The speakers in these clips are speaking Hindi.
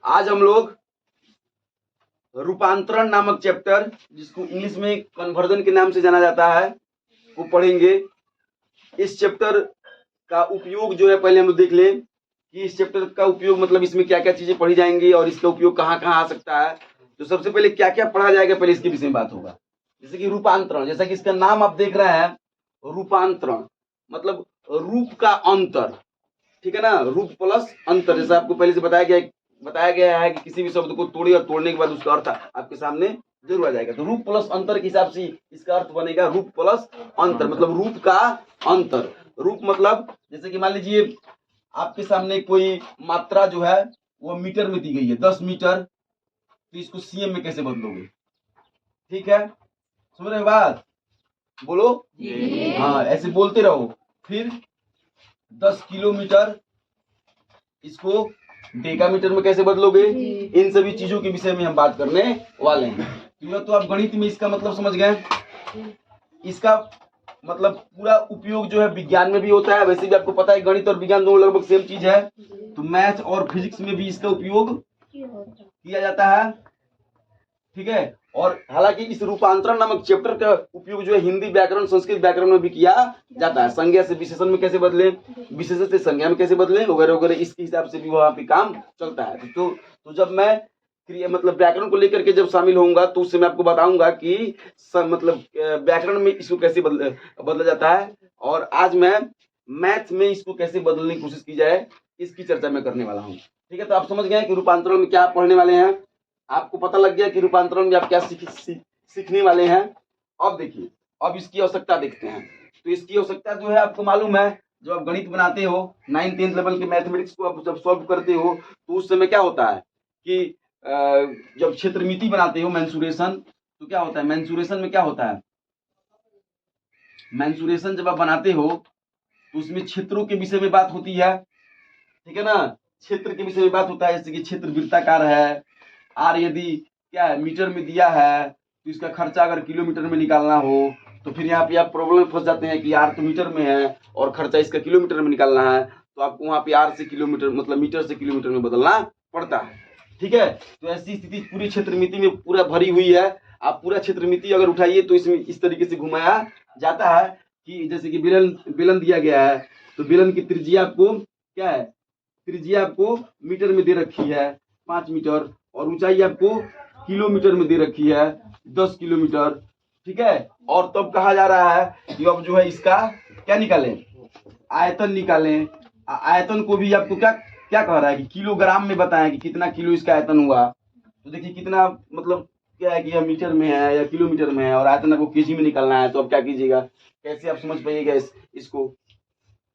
आज हम लोग रूपांतरण नामक चैप्टर, जिसको इंग्लिश में कन्वर्जन के नाम से जाना जाता है, वो पढ़ेंगे। इस चैप्टर का उपयोग जो है पहले हम लोग देख लें कि इस चैप्टर का उपयोग मतलब इसमें क्या क्या चीजें पढ़ी जाएंगी और इसका उपयोग कहाँ कहाँ आ सकता है। तो सबसे पहले क्या क्या पढ़ा जाएगा, पहले इसके विषय में बात होगा। जैसे कि रूपांतरण, जैसा कि इसका नाम आप देख रहे हैं, रूपांतरण मतलब रूप का अंतर, ठीक है ना, रूप प्लस अंतर। जैसा आपको पहले से बताया गया है कि किसी भी शब्द को तोड़िए और तोड़ने के बाद उसका अर्थ आपके सामने जरूर आ जाएगा। तो रूप प्लस अंतर के हिसाब से इसका अर्थ बनेगा रूप प्लस अंतर, मतलब रूप का अंतर। रूप मतलब जैसे कि मान लीजिए आपके सामने कोई मात्रा जो है वो मीटर में दी गई है, 10 मीटर, तो इसको सीएम में कैसे बदलोगे? ठीक है, सुन रहे हो बात? बोलो हाँ, ऐसे बोलते रहो। फिर 10 किलोमीटर, इसको डेकामीटर में कैसे बदलोगे? इन सभी चीजों के विषय में हम बात करने वाले हैं। तो आप गणित में इसका मतलब समझ गए। इसका मतलब पूरा उपयोग जो है विज्ञान में भी होता है। वैसे भी आपको पता है गणित और विज्ञान दोनों लगभग सेम चीज है, तो मैथ और फिजिक्स में भी इसका उपयोग किया जाता है। ठीक है, और हालांकि इस रूपांतरण नामक चैप्टर का उपयोग जो है हिंदी व्याकरण, संस्कृत व्याकरण में भी किया जाता है। संज्ञा से विशेषण में कैसे बदले, विशेषण से संज्ञा में कैसे बदले, वगैरह वगैरह, इसके हिसाब से भी वहां पे काम चलता है। तो जब मैं मतलब व्याकरण को लेकर के जब शामिल होऊंगा तो उससे मैं आपको बताऊंगा कि मतलब व्याकरण में इसको कैसे बदला जाता है, और आज मैं मैथ में इसको कैसे बदलने की कोशिश की जाए, इसकी चर्चा मैं करने वाला हूँ। ठीक है, तो आप समझ गए कि रूपांतरण में क्या पढ़ने वाले हैं। आपको पता लग गया कि रूपांतरण में आप क्या सीखने वाले हैं। अब देखिए, अब इसकी आवश्यकता देखते हैं। तो इसकी आवश्यकता जो है आपको मालूम है, जब आप गणित बनाते हो 9th 10th लेवल के मैथमेटिक्स को आप जब सॉल्व करते हो तो उस समय क्या होता है कि जब क्षेत्रमिति बनाते हो, मेंसुरेशन, तो क्या होता है मेंसुरेशन में क्या होता है, मेंसुरेशन जब आप बनाते हो तो उसमें क्षेत्रों के विषय में बात होती है। ठीक है ना, क्षेत्र के विषय में बात होता है। जैसे कि क्षेत्र वृत्ताकार है, आर यदि क्या है मीटर में दिया है, तो इसका खर्चा अगर किलोमीटर में निकालना हो तो फिर यहाँ पे आप प्रॉब्लम में फंस जाते हैं कि आर तो मीटर में है और खर्चा इसका किलोमीटर में निकालना है, तो आपको वहाँ पे आर से किलोमीटर मतलब मीटर से किलोमीटर में बदलना पड़ता है। ठीक है, तो ऐसी स्थिति पूरी क्षेत्रमिति में पूरा भरी हुई है। आप पूरा क्षेत्रमिति अगर उठाइए तो इसमें इस तरीके से घुमाया जाता है कि जैसे कि बेलन दिया गया है, तो बेलन की त्रिज्या आपको क्या है, त्रिज्या आपको मीटर में दे रखी है 5 मीटर, और ऊंचाई आपको किलोमीटर में दे रखी है 10 किलोमीटर। ठीक है, और तब कहा जा रहा है कि अब जो है इसका क्या निकालें, आयतन निकालें। आयतन को भी आपको क्या क्या कह रहा है कि किलोग्राम में बताएं कि कितना किलो इसका आयतन हुआ। तो देखिए कितना मतलब क्या है कि यह मीटर में है या किलोमीटर में है, और आयतन आपको केजी में निकालना है। तो अब क्या कीजिएगा, कैसे आप समझ पाइएगा इसको।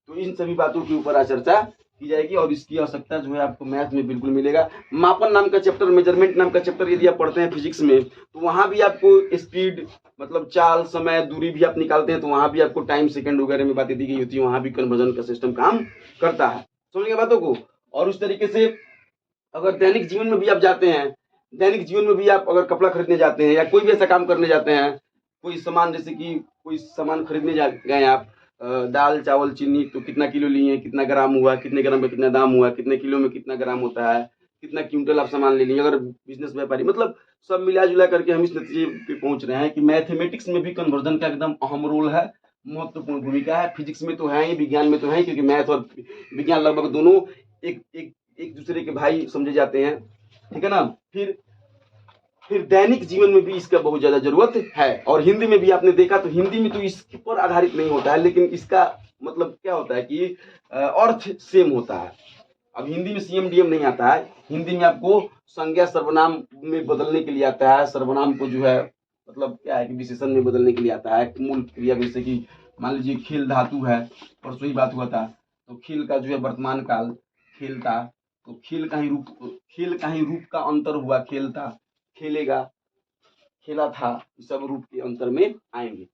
तो इन सभी बातों के ऊपर आज चर्चा की जाएगी, और इसकी आवश्यकता जो है आपको मैथ में बिल्कुल मिलेगा। मापन नाम का चैप्टर, मेजरमेंट नाम का चैप्टर यदि आप पढ़ते हैं फिजिक्स में, तो वहां भी आपको स्पीड मतलब चाल, समय, दूरी भी आप निकालते हैं, तो वहां भी आपको टाइम, सेकंड वगैरह में बातें दी गई होती है। वहां भी कन्वर्जन का सिस्टम काम करता है। समझिए बातों को। और उस तरीके से अगर दैनिक जीवन में भी आप जाते हैं, दैनिक जीवन में भी आप अगर कपड़ा खरीदने जाते हैं या कोई भी ऐसा काम करने जाते हैं, कोई सामान, जैसे कि कोई सामान खरीदने गए आप, दाल चावल चीनी, तो कितना किलो लिए, कितना ग्राम हुआ, कितने ग्राम में कितना दाम हुआ, कितने किलो में कितना ग्राम होता है, कितना क्विंटल आप सामान ले लिए। अगर बिजनेस व्यापारी, मतलब सब मिला जुला करके हम इस नतीजे पे पहुंच रहे हैं कि मैथमेटिक्स में भी कन्वर्जन का एकदम अहम रोल है, महत्वपूर्ण भूमिका है। फिजिक्स में तो है ही, विज्ञान में तो है, क्योंकि मैथ और विज्ञान लगभग दोनों एक दूसरे के भाई समझे जाते हैं। ठीक है ना, फिर दैनिक जीवन में भी इसका बहुत ज्यादा जरूरत है। और हिंदी में भी आपने देखा तो हिंदी में तो इसके पर आधारित नहीं होता है, लेकिन इसका मतलब क्या होता है कि अर्थ सेम होता है। अब हिंदी में सीएम डीएम नहीं आता है, हिंदी में आपको संज्ञा सर्वनाम में बदलने के लिए आता है। सर्वनाम को जो है मतलब क्या है कि विशेषण में बदलने के लिए आता है। मूल क्रिया, जैसे कि मान लीजिए खेल धातु है, परसों ही बात हुआ था, तो खेल का जो है वर्तमान काल खेलता, तो खेल का ही रूप का अंतर हुआ, खेलता, खेलेगा, खेला था, सब रूप के अंतर में आएंगे।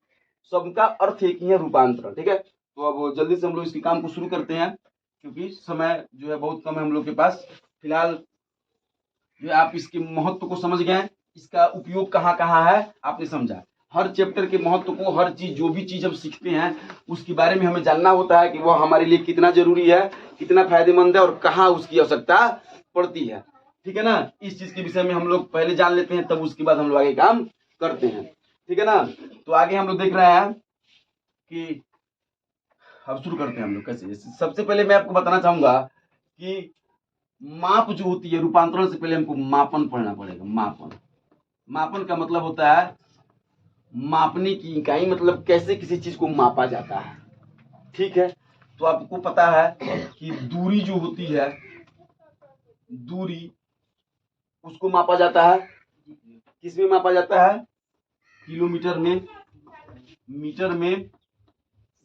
सबका अर्थ एक ही है, रूपांतरण। ठीक है, तो अब जल्दी से हम लोग इसके काम को शुरू करते हैं, क्योंकि समय जो है बहुत कम है हम लोग के पास। फिलहाल जो आप इसके महत्व को समझ गए, इसका उपयोग कहाँ कहाँ है आपने समझा। हर चैप्टर के महत्व को, हर चीज, जो भी चीज हम सीखते हैं उसके बारे में हमें जानना होता है कि वह हमारे लिए कितना जरूरी है, कितना फायदेमंद है, और कहाँ उसकी आवश्यकता पड़ती है। ठीक है ना। इस चीज के विषय में हम लोग पहले जान लेते हैं, तब उसके बाद हम लोग आगे काम करते हैं, ठीक है ना। तो आगे हम लोग देख रहे हैं कि अब शुरू करते हैं हम लोग कैसे। सबसे पहले मैं आपको बताना चाहूंगा कि माप जो होती है, रूपांतरण से पहले हमको मापन पढ़ना पड़ेगा। मापन, मापन का मतलब होता है मापने की इकाई, मतलब कैसे किसी चीज को मापा जाता है, ठीक है। तो आपको पता है कि दूरी जो होती है, दूरी उसको मापा जाता है, किस में मापा जाता है, किलोमीटर में, मीटर में,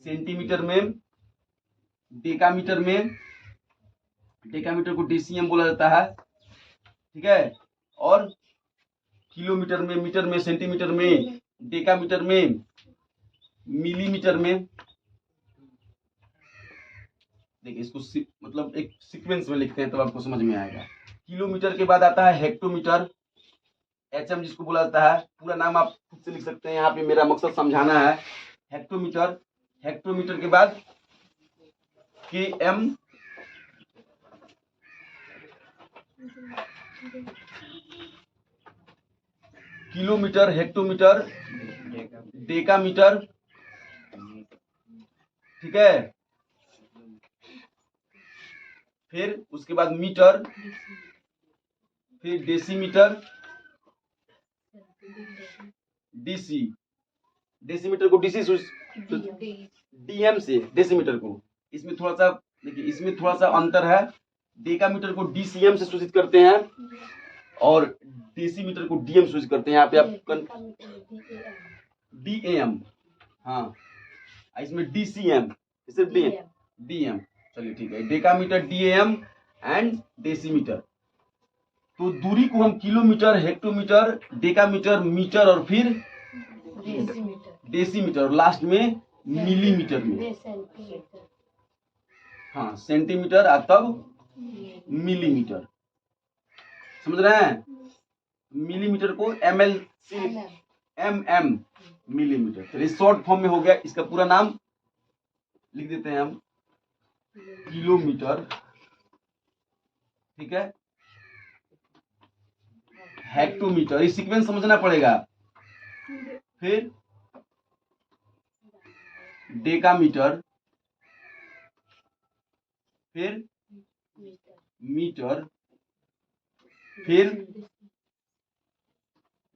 सेंटीमीटर में, डेकामीटर में, डेकामीटर को डेसीएम बोला जाता है, ठीक है। और किलोमीटर में, मीटर में, सेंटीमीटर में, डेकामीटर में, मिलीमीटर में। देखिए इसको मतलब एक सीक्वेंस में लिखते हैं तब आपको समझ में आएगा। किलोमीटर के बाद आता है हेक्टोमीटर, एचएम जिसको बोला जाता है, पूरा नाम आप खुद से लिख सकते हैं, यहाँ पे मेरा मकसद समझाना है। हेक्टोमीटर, हेक्टोमीटर के बाद केएम, किलोमीटर, हेक्टोमीटर, डेकामीटर, ठीक है। फिर उसके बाद मीटर, फिर डेसीमीटर, डीसी, डेसीमीटर को डीसी डीएम से डेसीमीटर को, इसमें थोड़ा सा देखिए, इसमें थोड़ा सा अंतर है। डेकामीटर को डीसीएम से सूचित करते हैं और डेसीमीटर को डीएम सूचित करते हैं। यहाँ पे आप डीएम, हाँ, इसमें डीसीएम, सिर्फ डीएम, चलिए ठीक है। Decametre, DM and decimetre. तो दूरी को हम किलोमीटर, हेक्टोमीटर, डेकामीटर, मीटर और फिर डेसीमीटर और लास्ट में मिलीमीटर में, हाँ, सेंटीमीटर और तब मिलीमीटर, समझ रहे हैं। मिलीमीटर को एमएल, एमएम, मिलीमीटर। चलिए शॉर्ट फॉर्म में हो गया, इसका पूरा नाम लिख देते हैं हम, किलोमीटर, ठीक है। हेक्टोमीटर, इस सीक्वेंस समझना पड़ेगा। फिर डेकामीटर, फिर मीटर, फिर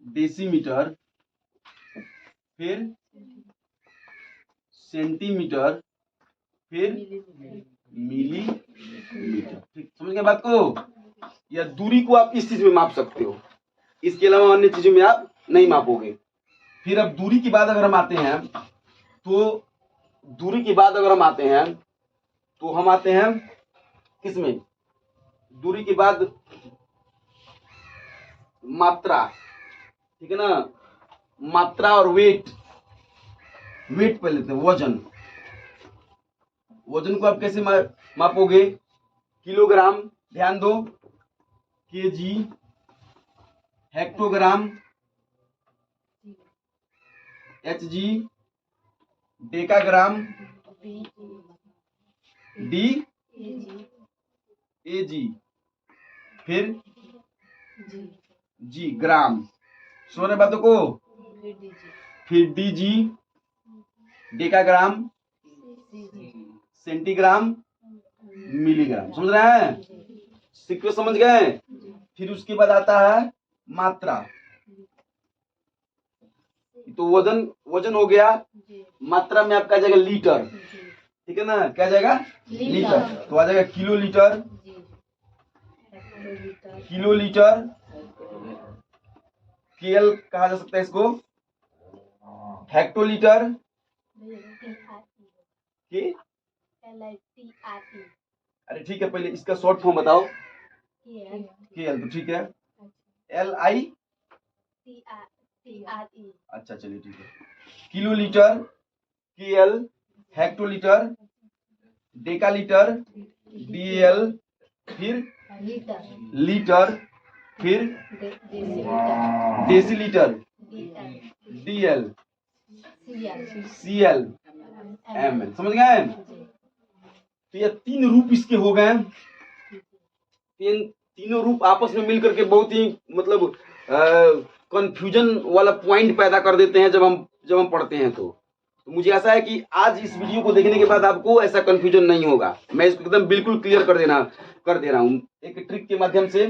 डेसीमीटर, फिर सेंटीमीटर, फिर मिलीमीटर, ठीक, समझ गए बात को। या दूरी को आप इस चीज में माप सकते हो, इसके अलावा अन्य चीजों में आप नहीं मापोगे। फिर अब दूरी की बात अगर हम आते हैं, तो दूरी की बात अगर हम आते हैं तो हम आते हैं किसमें, दूरी के बाद मात्रा, ठीक है ना। मात्रा और वेट, वेट पे लेते हैं, वजन। वजन को आप कैसे मापोगे, किलोग्राम, ध्यान दो, KG, hectogram, HG, decagram, D AG, फिर जी ग्राम, सुन रहे बातों को। फिर डीजी, डेकाग्राम, सेंटीग्राम, मिलीग्राम, समझ रहे हैं, सीक्वेंस समझ गए। फिर उसके बाद आता है मात्रा, तो वजन, वजन हो गया। मात्रा में आपका जाएगा लीटर, ठीक है ना, क्या जाएगा, लीटर। तो आ जाएगा kilo litre, kilo litre, KL कहा जा सकता है इसको, हेक्टोलीटर, की अरे ठीक है, पहले इसका शॉर्ट फॉर्म बताओ, केएल, तो ठीक है, LI, अच्छा चलिए ठीक है। Kilo litre, KL, hectolitre, डेकालीटर, DL, फिर लीटर, फिर डेसीलीटर, DL, CL, ML, समझ गए। तो ये तीन रूप इसके हो गए, तीन तीनों रूप आपस में मिल करके बहुत ही मतलब कंफ्यूजन वाला पॉइंट पैदा कर देते हैं जब हम पढ़ते हैं। तो मुझे ऐसा है कि आज इस वीडियो को देखने के बाद आपको ऐसा कंफ्यूजन नहीं होगा। मैं इसको एकदम बिल्कुल क्लियर कर दे रहा हूँ एक ट्रिक के माध्यम से।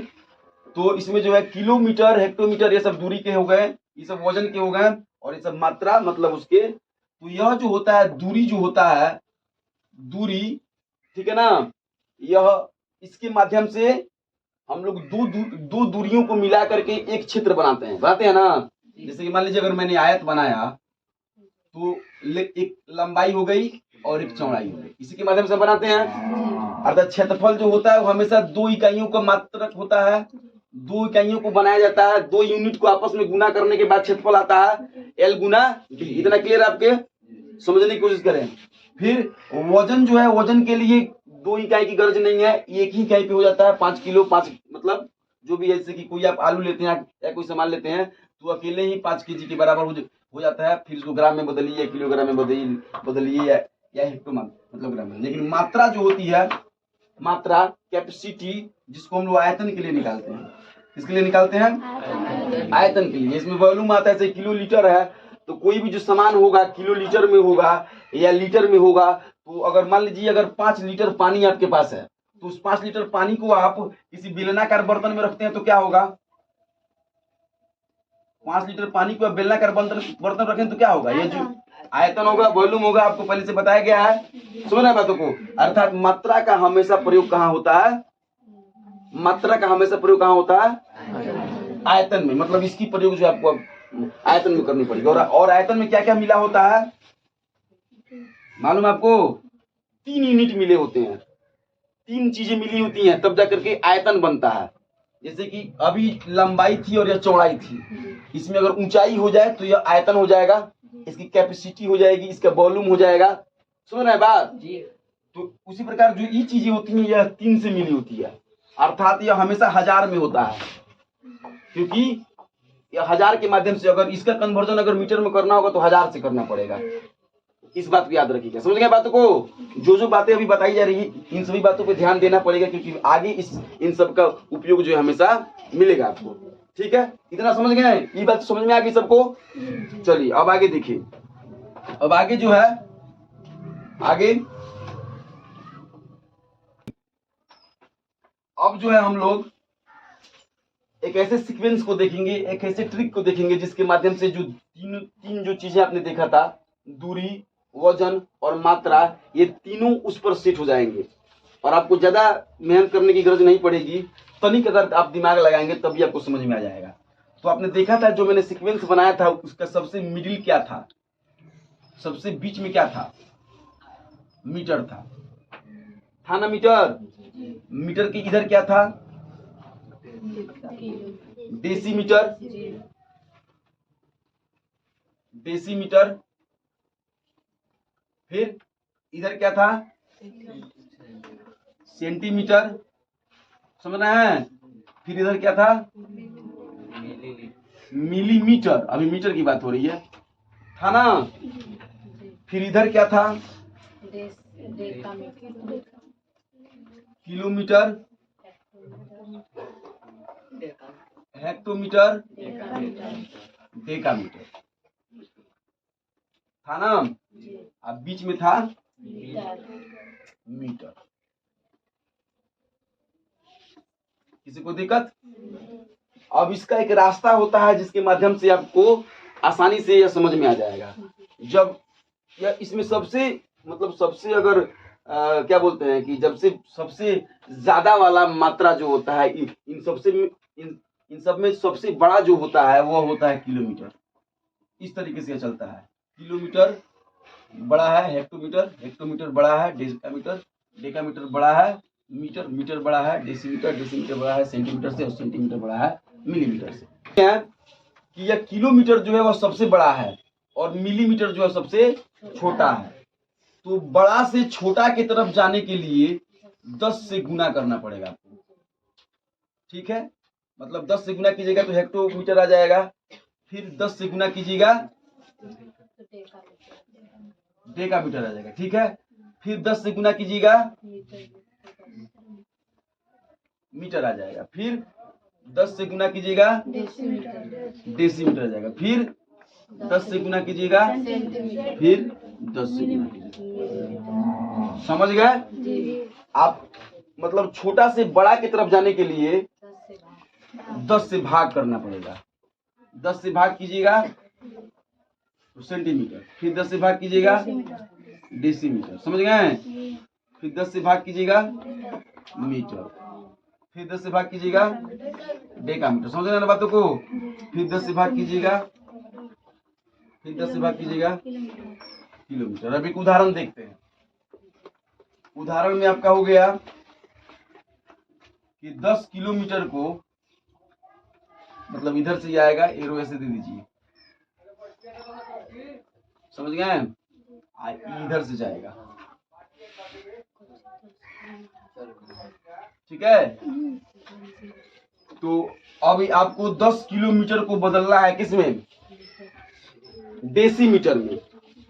तो इसमें जो है किलोमीटर, हेक्टोमीटर ये सब दूरी के हो गए, ये सब वजन के हो गए, और ये सब मात्रा मतलब उसके। तो यह जो होता है दूरी, जो होता है दूरी, ठीक है ना, यह इसके माध्यम से हम लोग दो दूरियों को मिला करके एक क्षेत्र बनाते हैं ना। जैसे कि मान लीजिए अगर मैंने आयत बनाया तो एक लंबाई हो गई और एक चौड़ाई हो गई, इसी के माध्यम से बनाते हैं। अर्थात क्षेत्रफल जो होता है वो हमेशा 2 इकाइयों का मात्रक होता है, 2 इकाइयों को बनाया जाता है, 2 यूनिट को आपस में गुना करने के बाद क्षेत्रफल आता है L गुना D। इतना क्लियर आपके समझने की कोशिश करें। फिर वजन जो है, वजन के लिए 2 इकाई की गरज नहीं है, एक ही इकाई पे हो जाता है। 5 किलो, 5 मतलब जो भी, जैसे कि कोई आप आलू लेते हैं या कोई सामान लेते हैं तो अकेले ही 5 केजी के बराबर हो जाता है। फिर इसको ग्राम में बदलिए, किलोग्राम में बदलिए या हेक्टो मतलब ग्राम में। लेकिन मात्रा जो होती है, मात्रा कैपेसिटी, जिसको हम लोग आयतन के लिए निकालते हैं, किसके लिए निकालते हैं? आयतन के लिए। इसमें वॉल्यूम आता है, जैसे किलो लीटर है तो कोई भी जो सामान होगा किलो लीटर में होगा या लीटर में होगा। तो अगर मान लीजिए अगर 5 लीटर पानी आपके पास है तो उस 5 लीटर पानी को आप किसी बेलनाकार बर्तन में रखते हैं तो क्या होगा? 5 लीटर पानी को आप बेलनाकार बर्तन रखें तो क्या होगा? ये जो आयतन होगा, वॉल्यूम होगा, आपको पहले से बताया गया है। सुना है बातों को। अर्थात मात्रा का हमेशा प्रयोग कहाँ होता है? मात्रा का हमेशा प्रयोग कहाँ होता है? आयतन में। मतलब इसकी प्रयोग जो आपको आयतन में करनी पड़ेगी। और आयतन में क्या क्या मिला होता है मालूम आपको? 3 यूनिट मिले होते हैं, 3 चीजें मिली होती हैं तब जाकर के आयतन बनता है। जैसे कि अभी लंबाई थी और यह चौड़ाई थी, इसमें अगर ऊंचाई हो जाए तो यह आयतन हो जाएगा, इसकी कैपेसिटी हो जाएगी, इसका वॉल्यूम हो जाएगा। सुन रहे हैं बात? तो उसी प्रकार जो ये चीजें होती हैं यह 3 से मिली होती है। अर्थात यह हमेशा 1000 में होता है, क्योंकि यह 1000 के माध्यम से, अगर इसका कन्वर्जन अगर मीटर में करना होगा तो 1000 से करना पड़ेगा। इस बात को याद रखिएगा। समझ गए बातों को? जो बातें अभी बताई जा रही है इन सभी बातों पे ध्यान देना पड़ेगा, क्योंकि आगे इन सब का उपयोग जो है हमेशा मिलेगा आपको। ठीक है, इतना समझ गए? ये बात समझ में आ गई सबको? चलिए अब आगे देखिए। अब आगे जो है, आगे अब जो है हम लोग एक ऐसे सीक्वेंस को देखेंगे, एक ऐसे ट्रिक को देखेंगे जिसके माध्यम से जो तीन जो चीजें आपने देखा था, दूरी, वजन और मात्रा, ये तीनों उस पर सेट हो जाएंगे और आपको ज्यादा मेहनत करने की जरूरत नहीं पड़ेगी। तनिक अगर आप दिमाग लगाएंगे तभी आपको समझ में आ जाएगा। तो आपने देखा था जो मैंने सीक्वेंस बनाया था उसका सबसे मिडिल क्या था? सबसे बीच में क्या था? मीटर था ना? मीटर। मीटर के इधर क्या था? डेसीमीटर। डेसीमीटर। फिर इधर क्या था? सेंटीमीटर। समझ रहे हैं? फिर इधर क्या था? मिलीमीटर। अभी मीटर की बात हो रही है, था ना? फिर इधर क्या था? किलोमीटर, हेक्टोमीटर, डेकामीटर, था ना? अब बीच में था मीटर। किसी को दिक्कत? अब इसका एक रास्ता होता है जिसके माध्यम से आपको आसानी से यह समझ में आ जाएगा। जब यह इसमें सबसे मतलब सबसे अगर क्या बोलते हैं कि जब से सबसे ज्यादा वाला मात्रा जो होता है इन सब में सबसे बड़ा जो होता है वह होता है किलोमीटर। इस तरीके से चलता है। किलोमीटर बड़ा है, हेक्टोमीटर बड़ा है, डेकामीटर बड़ा है, मीटर बड़ा है, डेसीमीटर बड़ा है सेंटीमीटर से, और सेंटीमीटर बड़ा है मिलीमीटर से। क्या कि यह किलोमीटर जो है वह सबसे बड़ा है और मिलीमीटर जो है सबसे छोटा है। तो बड़ा से छोटा की तरफ जाने के लिए 10 से गुना करना पड़ेगा आपको। ठीक है, मतलब 10 से गुना कीजिएगा तो हेक्टोमीटर आ जाएगा। फिर 10 से गुना कीजिएगा डेकामीटर आ जाएगा। ठीक है, फिर 10 से गुना कीजिएगा मीटर आ जाएगा। फिर 10 से गुना कीजिएगा डेसीमीटर आ जाएगा। फिर 10 से गुना कीजिएगा, फिर 10 से गुना कीजिएगा। समझ गए आप? मतलब छोटा से बड़ा की तरफ जाने के लिए 10 से भाग करना पड़ेगा। 10 से भाग कीजिएगा तो सेंटीमीटर, फिर 10 से भाग कीजिएगा डेसीमीटर। समझ गए? फिर 10 से भाग कीजिएगा मीटर, फिर 10 से भाग कीजिएगा डेकामीटर। समझ गए ना बातों को? फिर 10 से भाग कीजिएगा, फिर 10 से भाग कीजिएगा किलोमीटर। अब एक उदाहरण देखते हैं। उदाहरण में आपका हो गया कि 10 किलोमीटर को, मतलब इधर से ही आएगा, एरो ऐसे दे दीजिए। समझ गए? इधर से जाएगा, ठीक है? तो अभी आपको 10 किलोमीटर को बदलना है किसमें? डेसीमीटर में।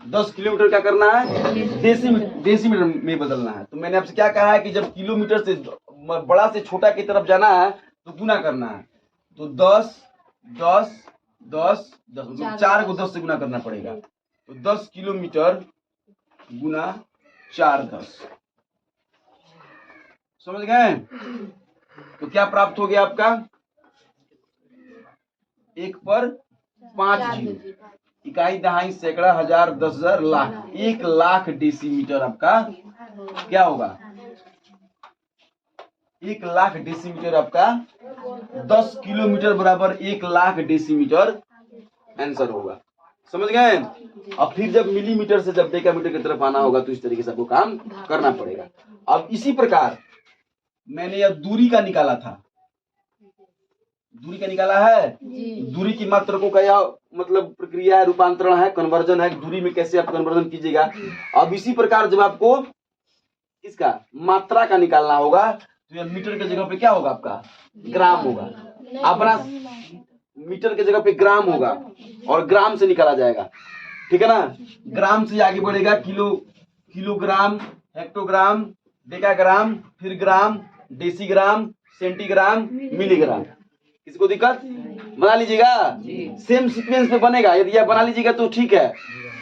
10 किलोमीटर क्या करना है? डेसीमीटर में बदलना है। तो मैंने आपसे क्या कहा है कि जब किलोमीटर से बड़ा से छोटा की तरफ जाना है तो गुना करना है। तो 10 10 10 10 मतलब 4 को 10 से गुना करना पड़ेगा। तो 10 किलोमीटर गुना 4 10। समझ गए? तो क्या प्राप्त हो गया आपका? 1 पर 5 जीरो, इकाई दहाई सैकड़ा हजार 10,000 लाख। 1 लाख डेसीमीटर आपका क्या होगा? 1 लाख डेसीमीटर आपका 10 किलोमीटर बराबर 1 लाख डेसीमीटर आंसर होगा। समझ गए? अब फिर जब मिलीमीटर से जब डेकामीटर की तरफ आना होगा तो इस तरीके से आपको काम करना पड़ेगा। अब इसी प्रकार मैंने यह दूरी का निकाला था। दूरी का निकाला है जी। दूरी की मात्रकों का यह मतलब प्रक्रिया है, रूपांतरण है, कन्वर्जन है। दूरी में कैसे आप कन्वर्जन कीजिएगा। अब इसी प्रकार जब आपको इसका मात्रा का निकालना होगा तो यह मीटर के जगह पे क्या होगा? आपका ग्राम होगा। अपना मीटर के जगह पे ग्राम होगा और ग्राम से निकाला जाएगा, ठीक है ना? ग्राम से आगे बढ़ेगा किलो, किलोग्राम, हेक्टोग्राम, डेकाग्राम, फिर ग्राम, डेसीग्राम, सेंटीग्राम, मिलीग्राम। किसी को दिक्कत? बना लीजिएगा, सेम सीक्वेंस पे बनेगा। यदि आप बना लीजिएगा तो ठीक है,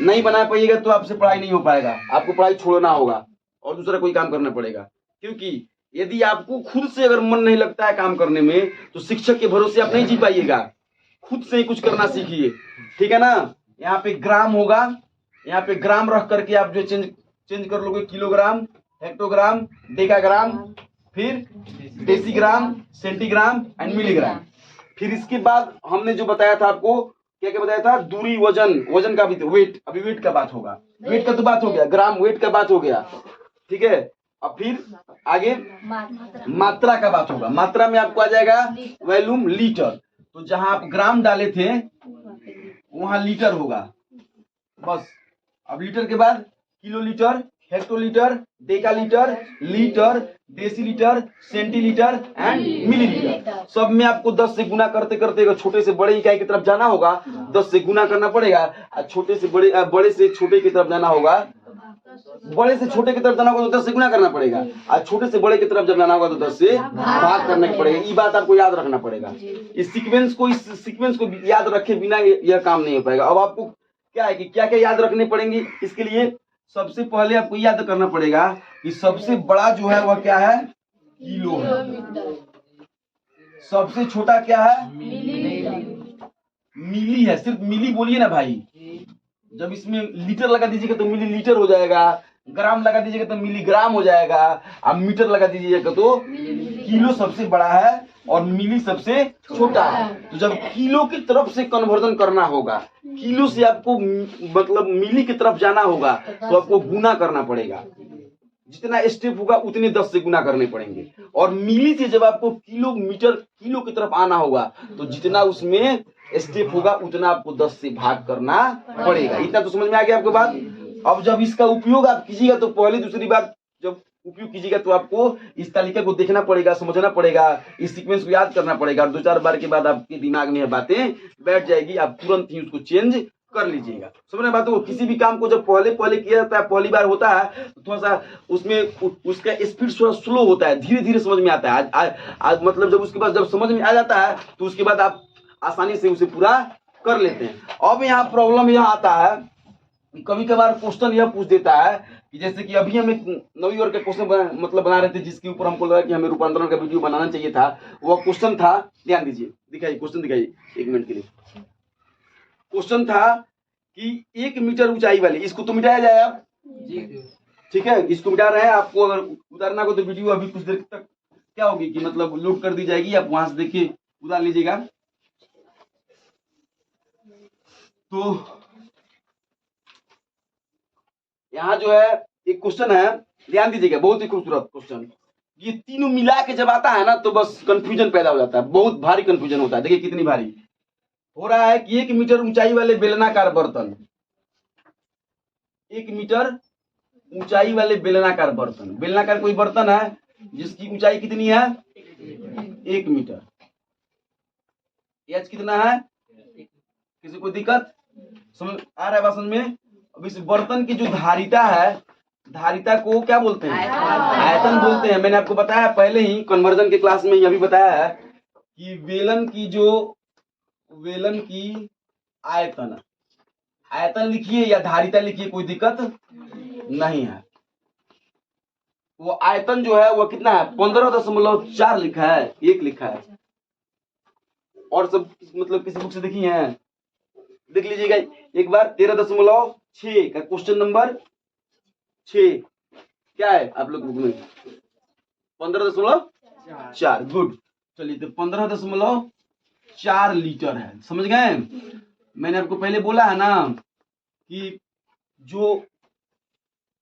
नहीं बना पाइएगा तो आपसे पढ़ाई नहीं हो पाएगा। आपको पढ़ाई छोड़ना होगा और दूसरा कोई काम करना पड़ेगा। क्योंकि यदि आपको खुद से अगर मन नहीं लगता है काम करने में तो शिक्षक के भरोसे आप नहीं जी पाइएगा। खुद से ही कुछ करना सीखिए, ठीक है ना? यहाँ पे ग्राम होगा, यहाँ पे ग्राम रख करके आप जो चेंज कर लोगे किलोग्राम, हेक्टोग्राम, डेकाग्राम, फिर डेसीग्राम, सेंटीग्राम एंड मिलीग्राम। फिर इसके बाद हमने जो बताया था आपको, क्या क्या बताया था? दूरी, वजन, वजन का भी वेट। अभी वेट का बात होगा, वेट का तो बात हो गया, ग्राम वेट का बात हो गया, ठीक है? अब फिर आगे मात्रा का बात होगा। मात्रा में आपको आ जाएगा वॉल्यूम, लीटर। तो जहां आप ग्राम डाले थे वहां लीटर होगा बस। अब लीटर के बाद kilolitre, hectolitre, decalitre, litre, decilitre, centilitre and millilitre. सब में आपको 10 से गुना करते करते छोटे से बड़े इकाई की तरफ जाना होगा, 10 से गुना करना पड़ेगा। छोटे से बड़े से छोटे की तरफ जाना होगा, बड़े से छोटे की तरफ जाना होगा तो 10 से गुना करना पड़ेगा। और छोटे से बड़े की तरफ जब जाना होगा तो 10 से भाग करने पड़ेगा। ये बात आपको याद रखना पड़ेगा। इस सीक्वेंस को याद रखे बिना यह काम नहीं हो पाएगा। अब आपको क्या है कि क्या क्या याद रखने पड़ेंगे? इसके लिए सबसे पहले आपको याद करना पड़ेगा कि सबसे बड़ा जो है वह क्या है? किलो है। सबसे छोटा क्या है? मिली है। सिर्फ मिली बोलिए ना भाई। जब इसमें लीटर लगा दीजिएगा तो मिली लीटर हो जाएगा, ग्राम लगा दीजिएगा तो मिलीग्राम हो जाएगा, अब मीटर लगा दीजिएगा तो किलो सबसे बड़ा है और मिली सबसे छोटा है। तो जब किलो की तरफ से कन्वर्जन करना होगा, किलो से आपको मतलब मिली की तरफ जाना होगा तो आपको गुना करना पड़ेगा। जितना स्टेप होगा उतने 10 से गुना करने पड़ेंगे। और मिली से जब आपको किलो की तरफ आना होगा तो जितना उसमें स्टेप होगा उतना आपको 10 से भाग करना पड़ेगा। इतना तो समझ में आ गया आपको बात? अब जब इसका उपयोग आप कीजिएगा तो पहले दूसरी बार जब उपयोग कीजिएगा तो आपको इस तालिका को देखना पड़ेगा, समझना पड़ेगा, इस सीक्वेंस को याद करना पड़ेगा। और 2-4 बार के बाद आपके दिमाग में बातें बैठ जाएगी, आप तुरंत ही उसको चेंज कर लीजिएगा। समझ में बात को, किसी भी काम को जब पहले पहले किया जाता है, पहली बार होता है तो थोड़ा सा उसमें उसका स्पीड थोड़ा स्लो होता है, धीरे धीरे समझ में आता है। आज मतलब जब उसके बाद जब समझ में आ जाता है तो उसके बाद आप आसानी से उसे पूरा कर लेते हैं। अब यहाँ प्रॉब्लम यह आता है कि कभी कभार क्वेश्चन यह पूछ देता है कि जैसे कि अभी हम एक 9वीं वर्ग का क्वेश्चन मतलब बना रहे थे, जिसके ऊपर हमको लगा कि हमें रूपांतरण का वीडियो बनाना चाहिए था। वह क्वेश्चन था, ध्यान दीजिए, दिखाइए क्वेश्चन, दिखाइए 1 मिनट के लिए। क्वेश्चन था कि 1 मीटर ऊंचाई वाली, इसको तो मिटाया जाए आप, ठीक है, इसको मिटा रहे हैं। आपको अगर उतारना हो तो वीडियो अभी कुछ देर तक क्या होगी कि मतलब लोड कर दी जाएगी, आप वहां से देखिए उतार लीजिएगा। तो यहाँ जो है एक क्वेश्चन है, ध्यान दीजिएगा, बहुत ही खूबसूरत क्वेश्चन। ये तीनों मिला के जब आता है ना तो बस कंफ्यूजन पैदा हो जाता है, बहुत भारी कंफ्यूजन होता है। देखिए कितनी भारी हो रहा है कि 1 मीटर ऊंचाई वाले बेलनाकार बर्तन, 1 मीटर ऊंचाई वाले बेलनाकार बर्तन, बेलनाकार कोई बर्तन है जिसकी ऊंचाई कितनी है 1 मीटर, एच कितना है, किसी को दिक्कत समझ आ रहा है बात समझ में। अब इस बर्तन की जो धारिता है, धारिता को क्या बोलते हैं, आयतन बोलते हैं। मैंने आपको बताया पहले ही कन्वर्जन के क्लास में, यह भी बताया है कि वेलन की आयतन, आयतन लिखिए या धारिता लिखिए, कोई दिक्कत नहीं है। वो आयतन जो है वो कितना है 15.4 लिखा है, 1 लिखा है। और सब मतलब किसी बुक से देखी है, देख लीजिएगा एक बार। 13.6 का क्वेश्चन नंबर 6 क्या है आप लोग बुक में, 15.4, गुड। चलिए तो 15.4 लीटर है, समझ गए। मैंने आपको पहले बोला है ना कि जो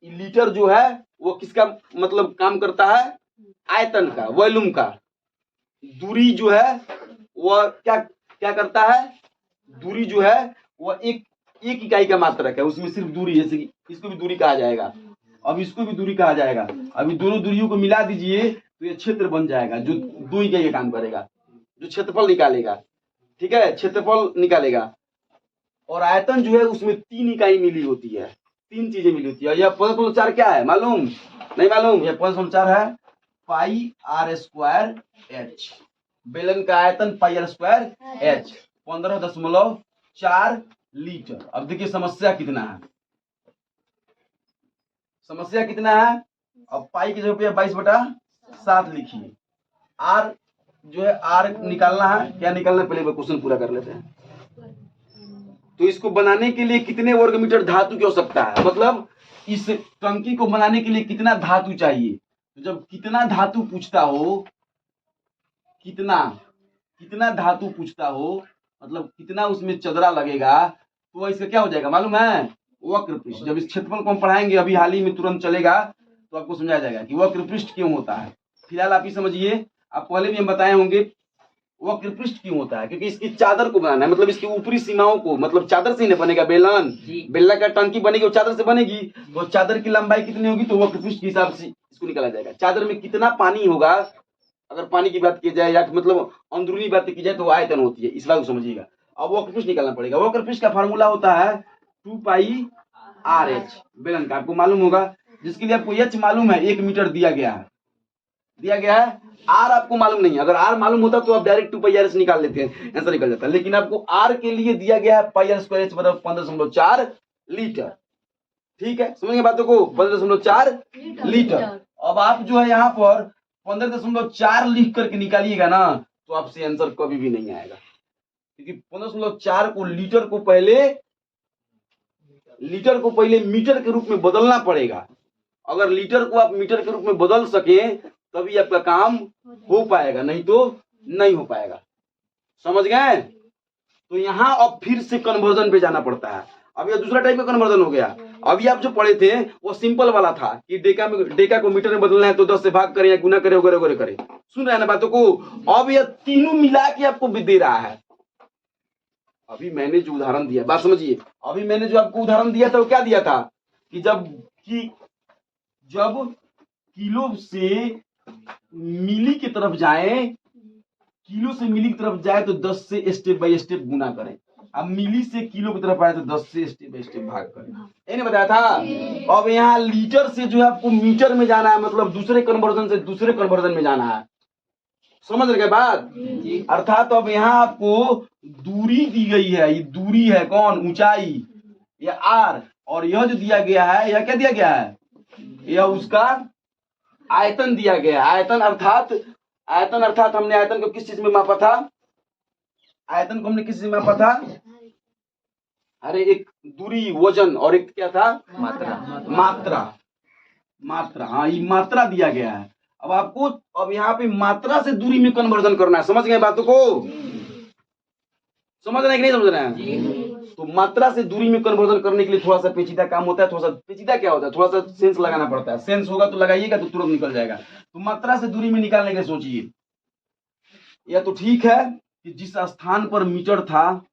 लीटर जो है वो किसका मतलब काम करता है, आयतन का, वॉल्यूम का। दूरी जो है वह क्या क्या करता है, दूरी जो है वह एक इकाई का मात्रक है, उसमें सिर्फ दूरी, जैसे कि इसको भी दूरी कहा जाएगा, अब इसको भी दूरी कहा जाएगा। अभी दोनों दूरियों को मिला दीजिए तो ये क्षेत्र बन जाएगा जो 2 इकाई का काम करेगा, जो क्षेत्रफल निकालेगा, ठीक है, क्षेत्रफल निकालेगा। और आयतन जो है उसमें 3 इकाई मिली होती है, 3 चीजें मिली होती है। यह 15.4 क्या है मालूम, नहीं मालूम, यह 15.4 है पाई आर स्क्वायर एच, बेलन का आयतन पाई आर स्क्वायर एच, 15.4 लीटर। अब देखिए समस्या कितना है, समस्या कितना है। अब पाई की जगह पे 22/7 लिखिए। आर जो है, आर निकालना है, क्या निकालना है पहले क्वेश्चन पूरा कर लेते हैं। तो इसको बनाने के लिए कितने वर्ग मीटर धातु की आवश्यकता है, मतलब इस टंकी को बनाने के लिए कितना धातु चाहिए। तो जब कितना धातु पूछता हो, कितना धातु पूछता हो, मतलब कितना उसमें चदरा लगेगा, तो इसका क्या हो जाएगा मालूम है, वक्र पृष्ठ। जब इस क्षेत्रफल को हम पढ़ाएंगे अभी हाल ही में तुरंत चलेगा तो आपको समझाया जाएगा कि वक्र पृष्ठ क्यों होता है। फिलहाल आप ही समझिए, आप पहले भी हम बताए होंगे वक्र पृष्ठ क्यों होता है, क्योंकि इसकी चादर को बनाना है, मतलब इसकी ऊपरी सीमाओं को, मतलब चादर से ही नहीं बनेगा बेलन, बेलना का टंकी बनेगी वो चादर से बनेगी, तो चादर की लंबाई कितनी होगी तो वक्र पृष्ठ के हिसाब से इसको निकाला जाएगा। चादर में कितना पानी होगा, अगर पानी की बात की जाए या मतलब अंदरूनी बात की जाए तो आयतन होती है, इस बात को समझिएगा। अब वक्र पृष्ठ निकालना पड़ेगा। वक्र पृष्ठ का फार्मूला होता है 2 पाई आर एच, बेलन का आपको मालूम होगा, जिसके लिए आपको एच मालूम है 1 मीटर दिया गया है, आर आपको मालूम नहीं है। अगर आर मालूम होता तो आप डायरेक्ट 2 पाई आर एच निकाल लेते हैं, आंसर निकल जाता है। लेकिन आपको आर के लिए दिया गया है पाई आर स्क्वायर एच बराबर 15.4 लीटर, ठीक है, समझिए बातों को, 15.4 लीटर। अब आप जो है यहाँ पर 15.4 लिख करके निकालिएगा ना तो आपसे आंसर कभी भी नहीं आएगा, क्योंकि 15.4 को लीटर को पहले मीटर के रूप में बदलना पड़ेगा। अगर लीटर को आप मीटर के रूप में बदल सके तभी आपका काम हो पाएगा, नहीं तो नहीं हो पाएगा, समझ गए। तो यहाँ अब फिर से कन्वर्जन पे जाना पड़ता है। अब यह दूसरा टाइप का कन्वर्जन हो गया। अभी आप जो पढ़े थे वो सिंपल वाला था कि डेका को मीटर में बदलना है तो 10 से भाग करें या गुना करें वगैरह करें, सुन रहे हैं ना बातों को। अब यह तीनों मिला के आपको दे रहा है। अभी मैंने जो उदाहरण दिया, बात समझिए, अभी मैंने जो आपको उदाहरण दिया था वो क्या दिया था कि जब किलो से मिली की तरफ जाए, किलो से मिली की तरफ जाए तो 10 से स्टेप बाय स्टेप गुना करें। अब मिली से किलो की तरफ आए तो 10 से स्टेप बाय स्टेप भाग करें, ये नहीं बताया था। अब यहाँ लीटर से जो है आपको मीटर में जाना है, मतलब दूसरे कन्वर्जन से दूसरे कन्वर्जन में जाना है, समझ रहे बात। अर्थात अब यहाँ आपको दूरी दी गई है, ये दूरी है कौन, ऊंचाई, या आर, और यह जो दिया गया है यह क्या दिया गया है, यह उसका आयतन दिया गया है। आयतन अर्थात हमने आयतन को किस चीज में मापा था, आयतन को हमने किस चीज में मापा था, अरे एक दूरी वजन और एक क्या था, मात्रा। हाँ, ये मात्रा दिया गया है। अब आपको अब यहाँ पे मात्रा से दूरी में कन्वर्जन करना है, समझ गए बातों को, समझ रहे हैं कि नहीं समझ रहे हैं। तो मात्रा से दूरी में कन्वर्जन करने के लिए थोड़ा सा पेचीदा काम होता है, थोड़ा सा पेचीदा क्या होता है, थोड़ा सा सेंस लगाना पड़ता है, सेंस होगा तो लगाइएगा तो तुरंत निकल जाएगा। तो मात्रा से दूरी में निकालने के सोचिए, यह तो ठीक है कि जिस स्थान पर मीटर था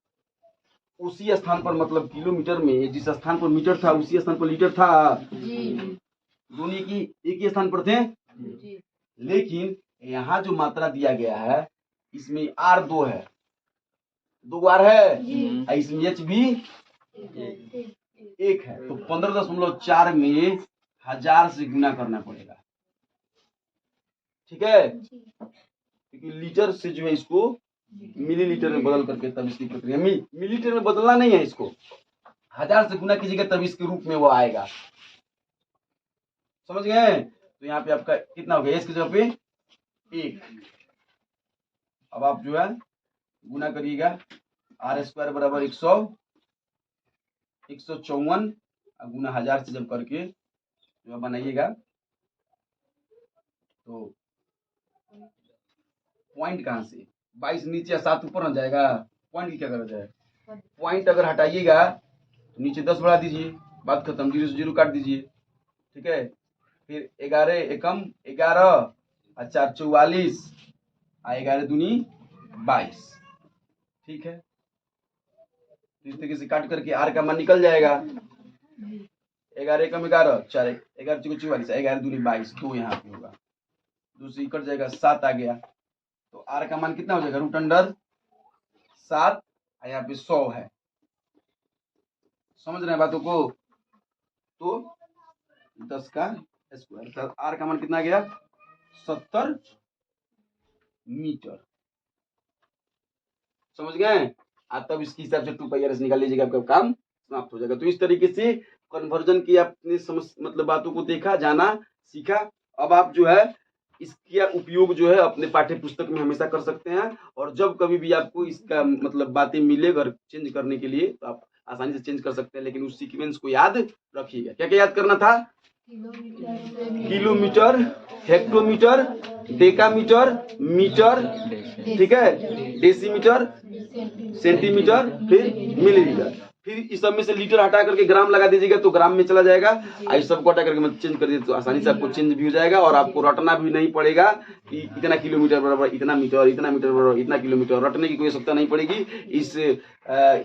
उसी स्थान पर, मतलब किलोमीटर में जिस स्थान पर मीटर था उसी स्थान पर लीटर था, दोनों की एक ही स्थान पर थे। लेकिन यहाँ जो मात्रा दिया गया है इसमें R 2 है, 2 R है, इसमें H भी 1 है, तो 15.4 में 1000 से गुना करना पड़ेगा, ठीक है, क्योंकि लीटर से जो है इसको मिलीलीटर में बदल करके तब इसकी प्रक्रिया, मिलीलीटर में बदलना नहीं है, इसको 1000 से गुना कीजिएगा तब इसके रूप में वो आएगा, समझ गए। तो यहाँ पे आपका कितना हो गया, इसकी जगह पे 1। अब आप जो है गुना करिएगा, R² बराबर 154 गुना 1000 से जब करके जो बनाइएगा तो पॉइंट कहाँ से 22 नीचे या 7 ऊपर न जाएगा, पॉइंट की क्या करा जाए, पॉइंट अगर हटाइएगा तो नीचे 10 बढ़ा दीजिए, बात खत्म, 0 से 0 काट दीजिए, ठीक है। फिर 11 एकम 11 और 4 44 और 11 दूनी 22, ठीक है। इस तरीके से काट करके R का मान निकल जाएगा, 11 एकम 11 4 11 चौके 44 11 दूनी 22, 2 यहाँ पे होगा, 2 से कट जाएगा 7 आ गया, तो R का मान कितना हो जाएगा, √7 यहाँ पे 100 है, समझ रहे हैं बातों को। तो 10 का स्क्वायर, R का मान कितना गया, 70 मीटर, समझ गए। तब इसके हिसाब से 2πr निकाल लीजिएगा, आपका काम समाप्त हो जाएगा। तो इस तरीके से कन्वर्जन की आपने समझ मतलब बातों को देखा, जाना, सीखा। अब आप जो है इसका उपयोग जो है अपने पाठ्य पुस्तक में हमेशा कर सकते हैं, और जब कभी भी आपको इसका मतलब बातें मिले घर चेंज करने के लिए तो आप आसानी से चेंज कर सकते हैं, लेकिन उस सीक्वेंस को याद रखिएगा। क्या क्या याद करना था, किलोमीटर, हेक्टोमीटर, डेकामीटर, मीटर, ठीक है, डेसीमीटर, सेंटीमीटर, फिर मिलीलीटर, फिर इस सब में से लीटर हटा करके ग्राम लगा दीजिएगा तो ग्राम में चला जाएगा। इस सब को हटा करके मतलब चेंज कर दीजिए तो आसानी से आपको चेंज भी हो जाएगा, और आपको रटना भी नहीं पड़ेगा कि इतना किलोमीटर बराबर इतना मीटर, इतना मीटर बराबर इतना किलोमीटर, रटने की कोई आवश्यकता नहीं पड़ेगी। इस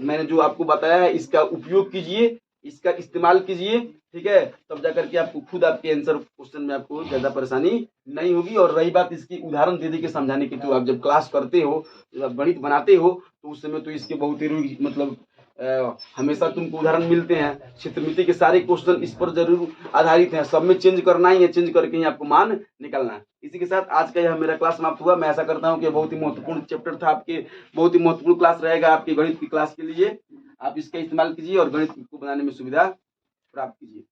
मैंने जो आपको बताया है इसका उपयोग कीजिए, इसका इस्तेमाल कीजिए, ठीक है, तब जाकर के आपको खुद आपके आंसर क्वेश्चन में आपको ज्यादा परेशानी नहीं होगी। और रही बात इसकी उदाहरण दे के समझाने की, तो आप जब क्लास करते हो, जब आप गणित बनाते हो तो उस समय तो इसके बहुत ही मतलब हमेशा तुमको उदाहरण मिलते हैं, क्षेत्रमिति के सारे क्वेश्चन इस पर जरूर आधारित हैं, सब में चेंज करना ही है, चेंज करके ही आपको मान निकालना है। इसी के साथ आज का यह मेरा क्लास समाप्त हुआ। मैं ऐसा करता हूं कि बहुत ही महत्वपूर्ण चैप्टर था, आपके बहुत ही महत्वपूर्ण क्लास रहेगा आपकी गणित की क्लास के लिए। आप इसका इस्तेमाल कीजिए और गणित को बनाने में सुविधा प्राप्त कीजिए।